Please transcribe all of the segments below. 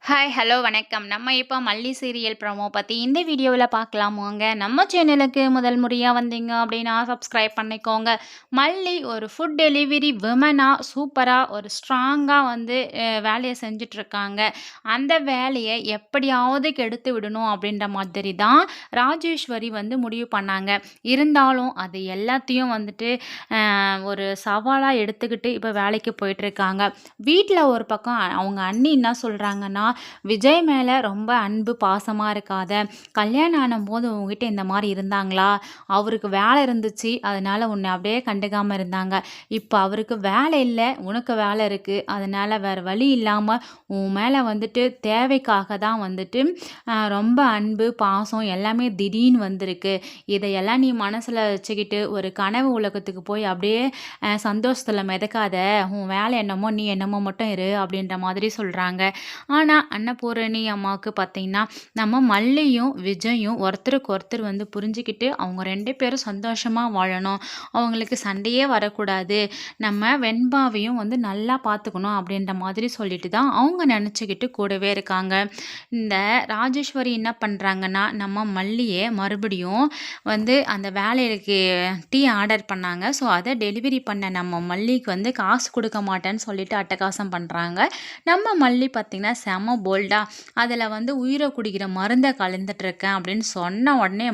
Hi, hello, வணக்கம். நம்ம இப்போ மல்லி சீரியல் ப்ரோமோ பத்தி இந்த வீடியோவில் பார்க்கலாம் வாங்க. நம்ம சேனலுக்கு முதல் முறையா வந்தீங்க அப்படின்னா சப்ஸ்கிரைப் பண்ணிக்கோங்க. மல்லி ஒரு ஃபுட் டெலிவரி விமனா சூப்பரா ஒரு ஸ்ட்ராங்கா வந்து வேலையை செஞ்சுட்டு இருக்காங்க. அந்த வேலையை எப்படியாவது கெடுத்து விடணும் அப்படின்ற மாதிரி தான் ராஜேஸ்வரி வந்து முடிவு பண்ணாங்க. இருந்தாலும் அது எல்லாத்தையும் வந்துட்டு ஒரு சவாலா எடுத்துக்கிட்டு இப்போ வேலைக்கு போயிட்டு இருக்காங்க. வீட்டில் ஒரு பக்கம் அவங்க அண்ணி என்ன சொல்றாங்கன்னா, விஜய் மேலே ரொம்ப அன்பு பாசமாக இருக்காத, கல்யாணம் ஆனபோது உங்ககிட்ட இந்த மாதிரி இருந்தாங்களா? அவருக்கு வேலை இருந்துச்சு, அதனால உன்னை அப்படியே கண்டுக்காமல் இருந்தாங்க. இப்போ அவருக்கு வேலை இல்லை, உனக்கு வேலை இருக்குது, அதனால வேறு வழி இல்லாமல் உன் மேலே வந்துட்டு தேவைக்காக தான் வந்துட்டு ரொம்ப அன்பு பாசம் எல்லாமே திடீர்னு வந்திருக்கு. இதையெல்லாம் நீ மனசில் வச்சுக்கிட்டு ஒரு கனவு உலகத்துக்கு போய் அப்படியே சந்தோஷத்தில் மிதக்காத, உன் வேலை என்னமோ நீ என்னமோ மட்டும் இரு அப்படின்ற மாதிரி சொல்கிறாங்க. ஆனால் அன்னபூரணி அம்மாவுக்கு பார்த்தீங்கன்னா, நம்ம மல்லியும் விஜயும் ஒருத்தருக்கு ஒருத்தர் வந்து புரிஞ்சுக்கிட்டு அவங்க 2 பேரும் சந்தோஷமாக வாழணும். அவங்களுக்கு சண்டையே வரக்கூடாது. நம்ம வெண்பாவையும் வந்து நல்லா பார்த்துக்கணும் அப்படின்ற மாதிரி சொல்லிட்டு தான் அவங்க நினச்சிக்கிட்டு கூடவே இருக்காங்க. இந்த ராஜேஸ்வரி என்ன பண்ணுறாங்கன்னா, நம்ம மல்லியை மறுபடியும் வந்து அந்த வேலைக்கு டீ ஆர்டர் பண்ணாங்க. ஸோ அதை டெலிவரி பண்ண நம்ம மல்லிக்கு வந்து காசு கொடுக்க மாட்டேன்னு சொல்லிட்டு அட்டகாசம் பண்ணுறாங்க. நம்ம மல்லி பார்த்திங்கன்னா செம போல்டா அதில் வந்து உயிரை குடிக்கிற மருந்தை கலந்துட்டுருக்கேன் அப்படின்னு சொன்ன உடனே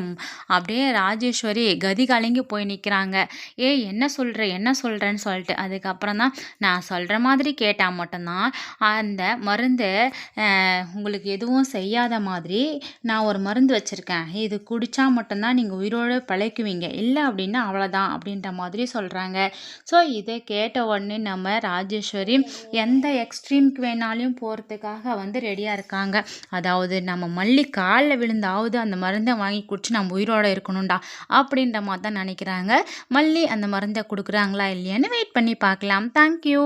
அப்படியே ராஜேஸ்வரி கதி கலங்கி போய் நிற்கிறாங்க. ஏய், என்ன சொல்கிறேன்னு சொல்லிட்டு அதுக்கப்புறம் தான் நான் சொல்கிற மாதிரி கேட்டால் மட்டும்தான் அந்த மருந்தை உங்களுக்கு எதுவும் செய்யாத மாதிரி நான் ஒரு மருந்து வச்சுருக்கேன், இது குடித்தா மட்டும்தான் நீங்கள் உயிரோடு பிழைக்குவீங்க, இல்லை அப்படின்னா அவ்வளோதான் அப்படின்ற மாதிரி சொல்கிறாங்க. ஸோ இதை கேட்ட உடனே நம்ம ராஜேஸ்வரி எந்த எக்ஸ்ட்ரீம்க்கு வேணாலும் போகிறதுக்காக வந்து ரெடியாக இருக்காங்க. அதாவது நம்ம மல்லி காலில் விழுந்தாவது அந்த மருந்தை வாங்கி குடிச்சு நம்ம உயிரோடு இருக்கணும்டா அப்படின்ற மாதிரி தான் நினைக்கிறாங்க. மல்லி அந்த மருந்தை கொடுக்குறாங்களா இல்லையான்னு வெயிட் பண்ணி பார்க்கலாம். தேங்க்யூ.